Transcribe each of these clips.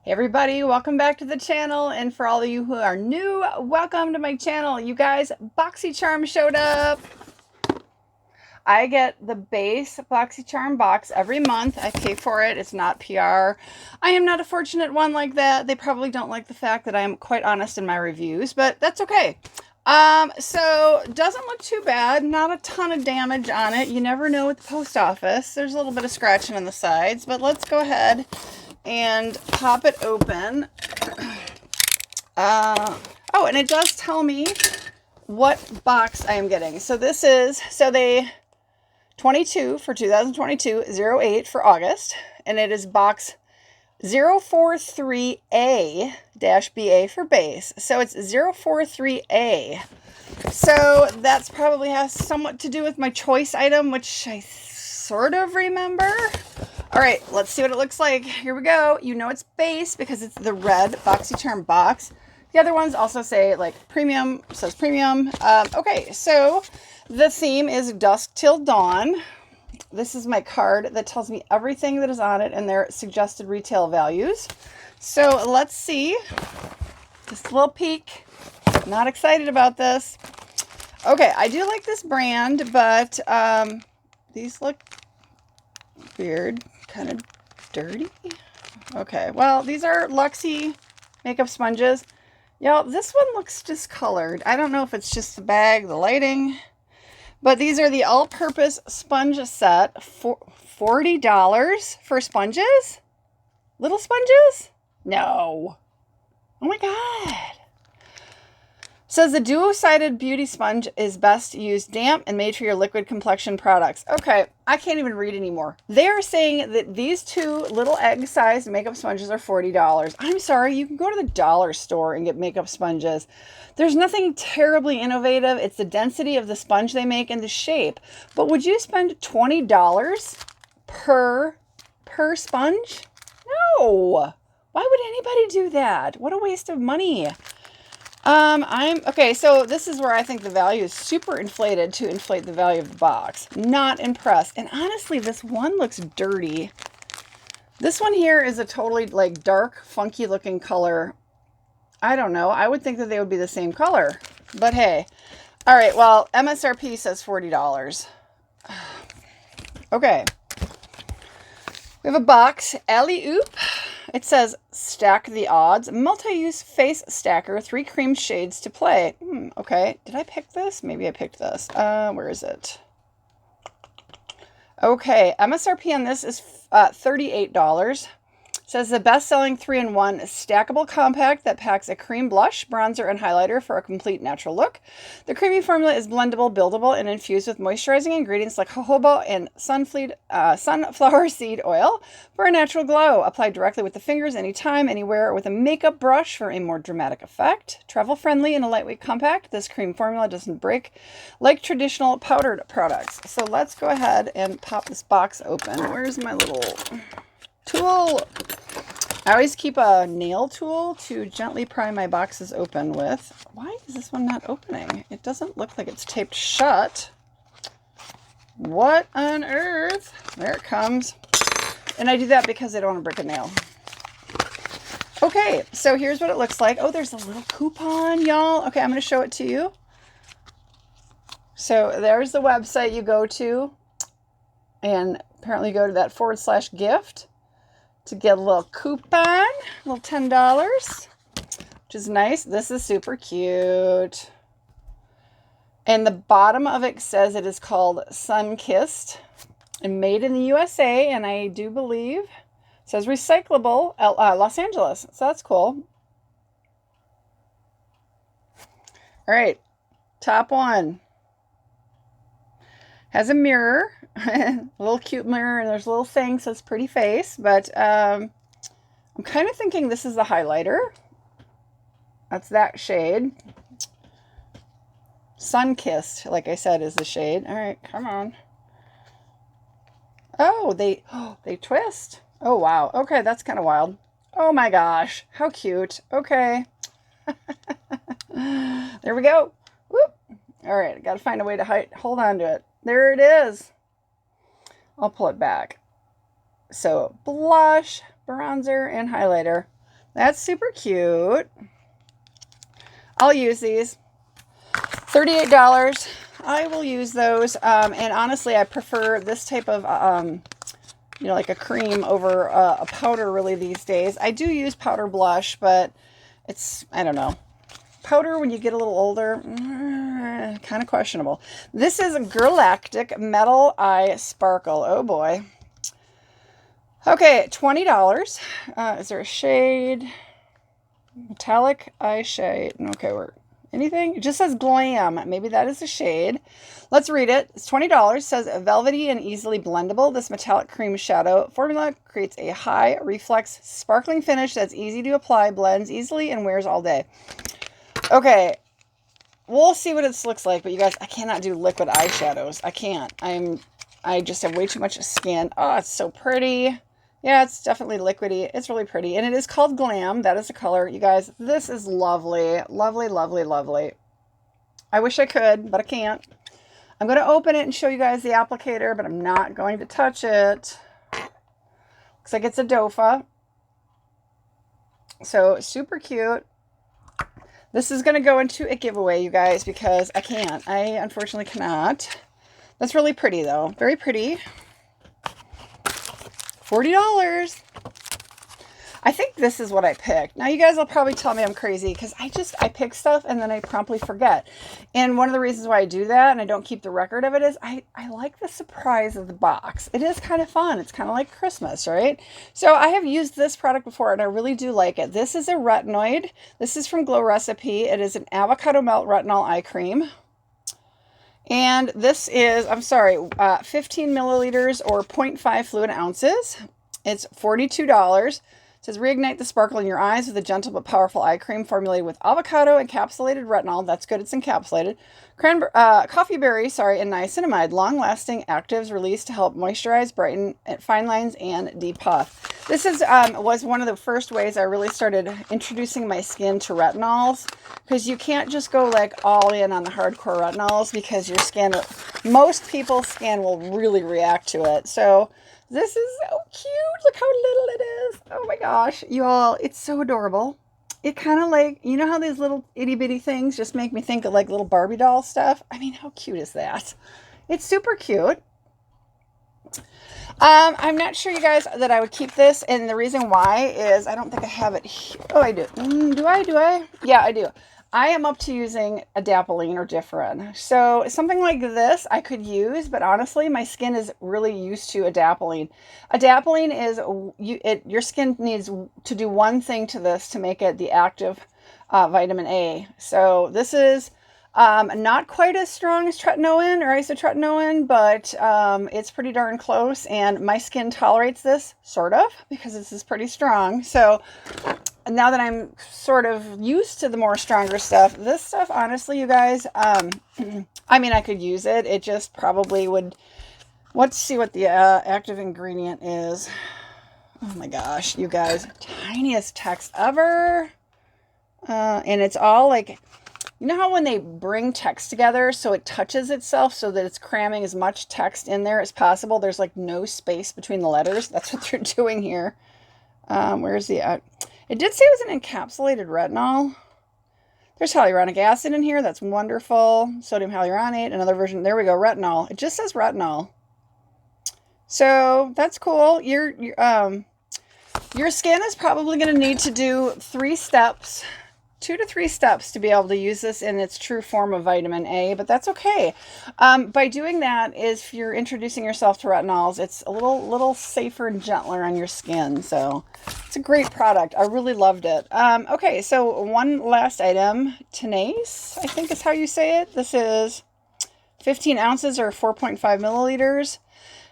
Hey everybody, welcome back to the channel, and for all of you who are new, welcome to my channel. You guys, Boxycharm showed up. I get the base Boxycharm box every month. I pay for it. It's not PR. I am not a fortunate one like that. They probably don't like the fact that I am quite honest in my reviews, but that's okay. So doesn't look too bad. Not a ton of damage on it. You never know with the post office. There's a little bit of scratching on the sides, but let's go ahead and pop it open. Oh, and it does tell me what box I am getting. So this is, they 22 for 2022, 08 for August, and it is box 043A-BA for base. So it's 043A. So that's probably has somewhat to do with my choice item, which I sort of remember. All right, let's see what it looks like. Here we go. You know it's base because it's the red Boxycharm box. The other ones also say like premium, says premium. Okay, so the theme is Dusk Till Dawn. This is my card that tells me everything that is on it and their suggested retail values. So let's see. Just a little peek. Not excited about this. Okay, I do like this brand, but these look weird. Kind of dirty. Okay, well, these are Luxie makeup sponges. Y'all, this one looks discolored. I don't know if it's just the bag, the lighting, but these are the all-purpose sponge set. $40 for sponges? Little sponges? No. Oh my God. Says the duo-sided beauty sponge is best used damp and made for your liquid complexion products. Okay, I can't even read anymore. They're saying that these two little egg-sized makeup sponges are $40. I'm sorry, you can go to the dollar store and get makeup sponges. There's nothing terribly innovative. It's the density of the sponge they make and the shape. But would you spend $20 per sponge? No. Why would anybody do that? What a waste of money. Okay, so this is where I think the value is super inflated to inflate the value of the box. Not impressed. And honestly, this one looks dirty. This one here is a totally like dark, funky looking color. I don't know. I would think that they would be the same color, but hey. All right, well, MSRP says $40. Okay. We have a box, Alley Oop. It says, stack the odds, multi-use face stacker, 3 cream shades to play. Okay, did I pick this? Maybe I picked this. Where is it? Okay, MSRP on this is $38. It says the best-selling 3-in-1 stackable compact that packs a cream blush, bronzer, and highlighter for a complete natural look. The creamy formula is blendable, buildable, and infused with moisturizing ingredients like jojoba and sunflower seed oil for a natural glow. Apply directly with the fingers anytime, anywhere, or with a makeup brush for a more dramatic effect. Travel-friendly and a lightweight compact, this cream formula doesn't break like traditional powdered products. So let's go ahead and pop this box open. Where's my little tool? I always keep a nail tool to gently pry my boxes open with. Why is this one not opening? It doesn't look like it's taped shut. What on earth? There it comes. And I do that because I don't want to break a nail. Okay, so here's what it looks like. Oh, there's a little coupon, y'all. Okay, I'm going to show it to you. So there's the website you go to. And apparently go to that /gift. To get a little coupon, a little $10, which is nice. This is super cute. And the bottom of it says it is called Sun Kissed and made in the USA. And I do believe it says recyclable Los Angeles. So that's cool. All right, top one. Has a mirror, a little cute mirror, and there's a little thing, so it's pretty face, but I'm kind of thinking this is the highlighter. That's that shade. Sun-Kissed, like I said, is the shade. All right, come on. Oh, they twist. Oh, wow. Okay, that's kind of wild. Oh my gosh, how cute. Okay. There we go. Whoop. All right, I got to find a way to hold on to it. There it is. I'll pull it back. So blush, bronzer, and highlighter. That's super cute. I'll use these. $38. I will use those. And honestly, I prefer this type of, you know, like a cream over a powder really these days. I do use powder blush, but it's, I don't know. Powder when you get a little older, kind of questionable. This is a Girlactic Metal Eye Sparkle. Oh boy. Okay, $20. Is there a shade? Metallic eye shade. Okay, anything? It just says glam. Maybe that is a shade. Let's read it. It's $20. It says velvety and easily blendable. This metallic cream shadow formula creates a high reflex sparkling finish that's easy to apply, blends easily, and wears all day. Okay, we'll see what this looks like, but you guys, I cannot do liquid eyeshadows. I can't. I just have way too much skin. Oh, it's so pretty. Yeah, it's definitely liquidy. It's really pretty. And it is called Glam. That is the color. You guys, this is lovely. Lovely, lovely, lovely. I wish I could, but I can't. I'm going to open it and show you guys the applicator, but I'm not going to touch it. Looks like it's a dofa. So, super cute. This is going to go into a giveaway, you guys, because I can't. I unfortunately cannot. That's really pretty, though. Very pretty. $40. I think this is what I picked. Now, you guys will probably tell me I'm crazy because I pick stuff and then I promptly forget. And one of the reasons why I do that and I don't keep the record of it is I like the surprise of the box. It is kind of fun. It's kind of like Christmas, right? So I have used this product before and I really do like it. This is a retinoid. This is from Glow Recipe. It is an avocado melt retinol eye cream. And this is, 15 milliliters or 0.5 fluid ounces. It's $42. It says reignite the sparkle in your eyes with a gentle but powerful eye cream formulated with avocado encapsulated retinol. That's good. It's encapsulated. Coffee berry, and niacinamide. Long-lasting actives released to help moisturize, brighten fine lines, and depuff. This is was one of the first ways I really started introducing my skin to retinols, because you can't just go like all in on the hardcore retinols because your skin, most people's skin will really react to it. So this is so cute. Look how little it is. Oh my gosh, you all, it's so adorable. It kind of like, you know how these little itty bitty things just make me think of like little Barbie doll stuff? I mean, how cute is that? It's super cute. I'm not sure, you guys, that I would keep this, and the reason why is I don't think I have it here. Oh, I do. Do I? Yeah, I do. I am up to using adapalene or Differin. So something like this I could use, but honestly, my skin is really used to adapalene. Adapalene is, your skin needs to do one thing to this to make it the active vitamin A. So this is not quite as strong as tretinoin or isotretinoin, but it's pretty darn close, and my skin tolerates this, sort of, because this is pretty strong. So now that I'm sort of used to the more stronger stuff, this stuff, honestly, you guys, I mean, I could use it. It just probably would. Let's see what the active ingredient is. Oh my gosh, you guys, tiniest text ever. And it's all like, you know how when they bring text together so it touches itself so that it's cramming as much text in there as possible? There's like no space between the letters. That's what they're doing here. Where's the... it did say it was an encapsulated retinol. There's hyaluronic acid in here. That's wonderful. Sodium hyaluronate. Another version. There we go. Retinol. It just says retinol. So that's cool. Your skin is probably going to need to do 3 steps. 2 to 3 steps to be able to use this in its true form of vitamin A, but that's okay. By doing that, if you're introducing yourself to retinols, it's a little safer and gentler on your skin. So it's a great product. I really loved it. Okay, so one last item. Tenace, I think is how you say it. This is 15 ounces or 4.5 milliliters.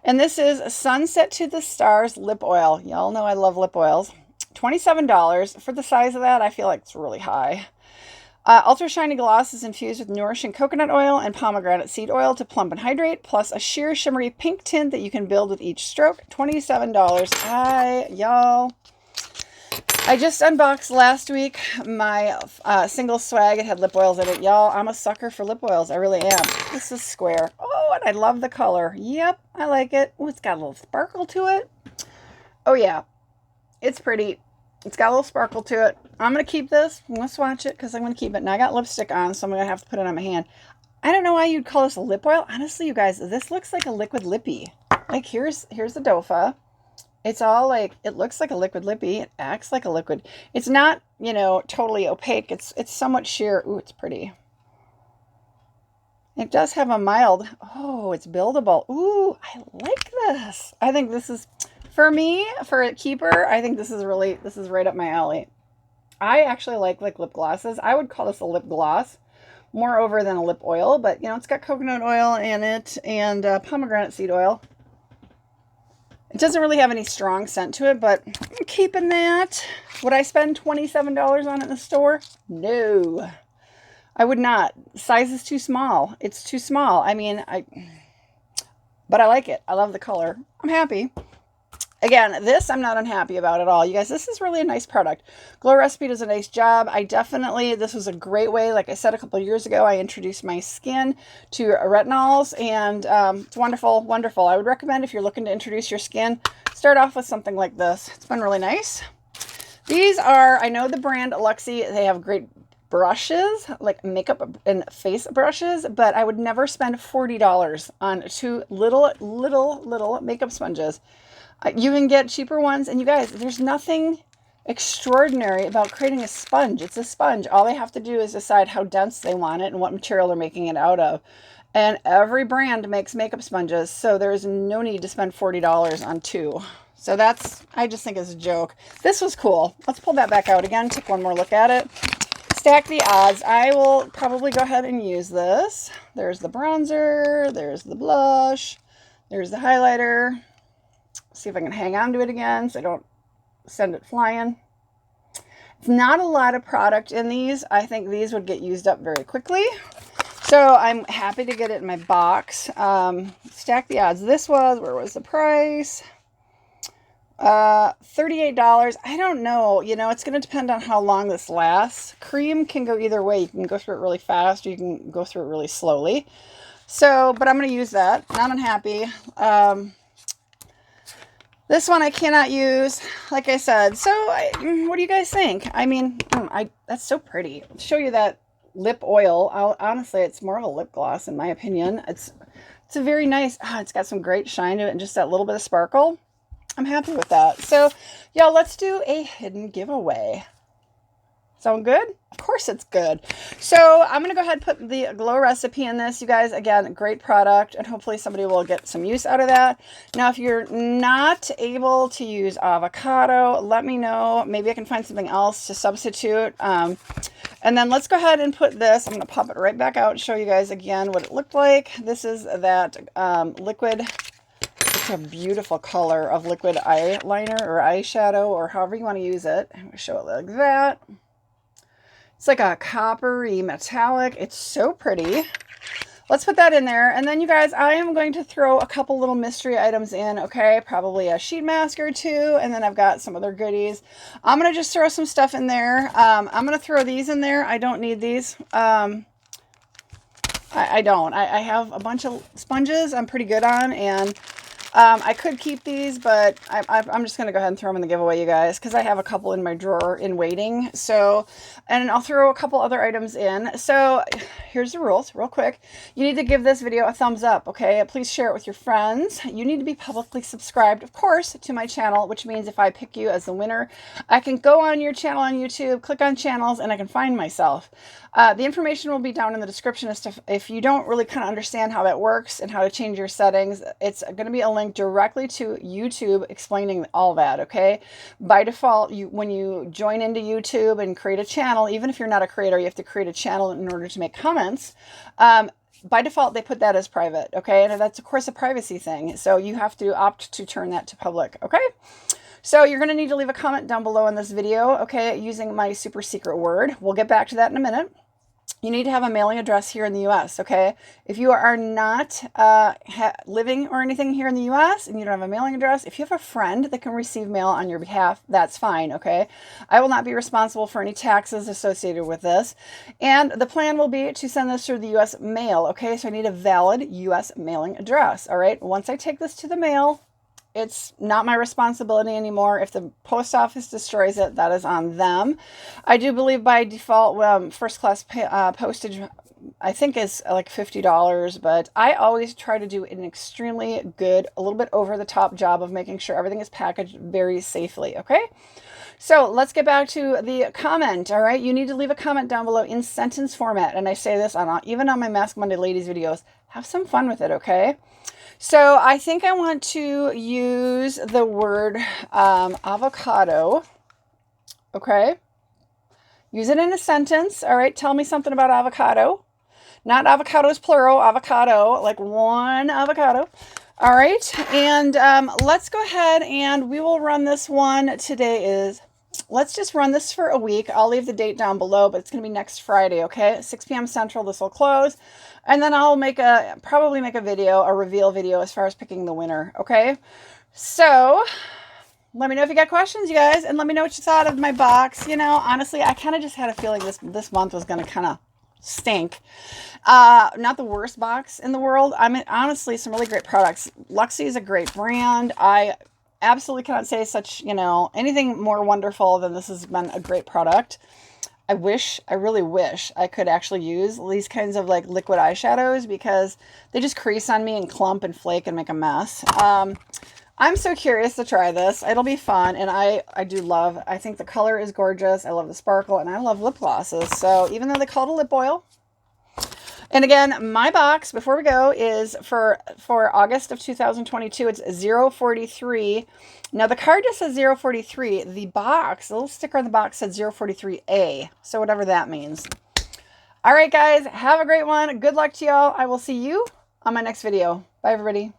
And this is Sunset to the Stars lip oil. Y'all know I love lip oils. $27 for the size of that. I feel like it's really high. Ultra shiny gloss is infused with nourishing coconut oil and pomegranate seed oil to plump and hydrate, plus a sheer shimmery pink tint that you can build with each stroke. $27. Y'all, I just unboxed last week my single swag. It had lip oils in it. Y'all, I'm a sucker for lip oils. I really am. This is square. Oh, and I love the color. Yep, I like it. Oh, it's got a little sparkle to it. Oh yeah. It's pretty. It's got a little sparkle to it. I'm going to keep this. I'm going to swatch it because I'm going to keep it. Now I got lipstick on, so I'm going to have to put it on my hand. I don't know why you'd call this a lip oil. Honestly, you guys, this looks like a liquid lippy. Like here's the dofa. It's all like, it looks like a liquid lippy. It acts like a liquid. It's not, you know, totally opaque. It's somewhat sheer. Ooh, it's pretty. It does have a mild, oh, it's buildable. Ooh, I like this. I think this is, for me, for a keeper, I think this is right up my alley. I actually like lip glosses. I would call this a lip gloss more over than a lip oil, but you know, it's got coconut oil in it and pomegranate seed oil. It doesn't really have any strong scent to it, but I'm keeping that. Would I spend $27 on it in the store? No, I would not. Size is too small. It's too small. I mean, but I like it. I love the color. I'm happy. Again, this I'm not unhappy about at all. You guys, this is really a nice product. Glow Recipe does a nice job. This was a great way. Like I said a couple of years ago, I introduced my skin to retinols, and it's wonderful, wonderful. I would recommend if you're looking to introduce your skin, start off with something like this. It's been really nice. These are, I know the brand Luxie, they have great brushes, like makeup and face brushes, but I would never spend $40 on two little makeup sponges. You can get cheaper ones, and you guys, there's nothing extraordinary about creating a sponge. It's a sponge. All they have to do is decide how dense they want it and what material they're making it out of. And every brand makes makeup sponges, so there's no need to spend $40 on two. So that's, I just think it's a joke. This was cool. Let's pull that back out again, take one more look at it. Stack the odds. I will probably go ahead and use this. There's the bronzer, there's the blush, there's the highlighter. See if I can hang on to it again so I don't send it flying. It's not a lot of product in these. I think these would get used up very quickly. So I'm happy to get it in my box. Stack the odds. This was, where was the price? $38. I don't know. You know, it's going to depend on how long this lasts. Cream can go either way. You can go through it really fast, or you can go through it really slowly. So, but I'm going to use that. Not unhappy. This one I cannot use, like I said. So, what do you guys think? I mean, that's so pretty. I'll show you that lip oil. Honestly, it's more of a lip gloss, in my opinion. It's a very nice, it's got some great shine to it and just that little bit of sparkle. I'm happy with that. So, y'all, let's do a hidden giveaway. Sound good? Of course it's good. So I'm going to go ahead and put the Glow Recipe in this. You guys, again, great product, and hopefully somebody will get some use out of that. Now, if you're not able to use Avocado, let me know. Maybe I can find something else to substitute. And then let's go ahead and put this. I'm going to pop it right back out and show you guys again what it looked like. This is that liquid. It's a beautiful color of liquid eyeliner or eyeshadow, or however you want to use it. I'm going to show it like that. It's like a coppery metallic. It's so pretty. Let's put that in there. And then you guys, I am going to throw a couple little mystery items in, okay? Probably a sheet mask or two. And then I've got some other goodies. I'm going to just throw some stuff in there. I'm going to throw these in there. I don't need these. I don't. I have a bunch of sponges I'm pretty good on, and I could keep these, but I'm just going to go ahead and throw them in the giveaway, you guys, because I have a couple in my drawer in waiting. So, and I'll throw a couple other items in. So here's the rules real quick. You need to give this video a thumbs up, okay? Please share it with your friends. You need to be publicly subscribed, of course, to my channel, which means if I pick you as the winner, I can go on your channel on YouTube, click on channels, and I can find myself. The information will be down in the description as to if you don't really kind of understand how that works and how to change your settings. It's going to be a link directly to YouTube explaining all that, okay? By default, when you join into YouTube and create a channel, even if you're not a creator, you have to create a channel in order to make comments. By default, they put that as private, okay? And that's, of course, a privacy thing. So you have to opt to turn that to public, okay? So you're going to need to leave a comment down below in this video, okay, using my super secret word. We'll get back to that in a minute. You need to have a mailing address here in the U.S., okay? If you are not living or anything here in the U.S. and you don't have a mailing address, if you have a friend that can receive mail on your behalf, that's fine, okay? I will not be responsible for any taxes associated with this. And the plan will be to send this through the U.S. mail, okay? So I need a valid U.S. mailing address, all right? Once I take this to the mail, It's not my responsibility anymore. If the post office destroys it, that is on them. I do believe by default, first class postage, I think is like $50, but I always try to do an extremely good, a little bit over the top job of making sure everything is packaged very safely, okay? So let's get back to the comment, all right? You need to leave a comment down below in sentence format, and I say this even on my Mask Monday Ladies videos. Have some fun with it, okay? So I think I want to use the word avocado, okay? Use it in a sentence, all right? Tell me something about avocado. Not avocados plural, avocado, like one avocado. All right, and let's go ahead and we will run this one. Today is, let's just run this for a week. I'll leave the date down below, but it's going to be next Friday, okay? 6 p.m. Central, this will close. And then I'll probably make a video, a reveal video as far as picking the winner, okay? So let me know if you got questions, you guys, and let me know what you thought of my box. You know, honestly, I kind of just had a feeling this month was going to kind of stink. Not the worst box in the world. I mean, honestly, some really great products. Luxie is a great brand. I absolutely cannot say anything more wonderful than this has been a great product. I really wish I could actually use these kinds of like liquid eyeshadows because they just crease on me and clump and flake and make a mess. I'm so curious to try this. It'll be fun, and I think the color is gorgeous. I love the sparkle, and I love lip glosses. So even though they call it a lip oil, and again, my box, before we go, is for August of 2022. It's 043. Now, the card just says 043. The box, the little sticker on the box said 043A. So whatever that means. All right, guys, have a great one. Good luck to y'all. I will see you on my next video. Bye, everybody.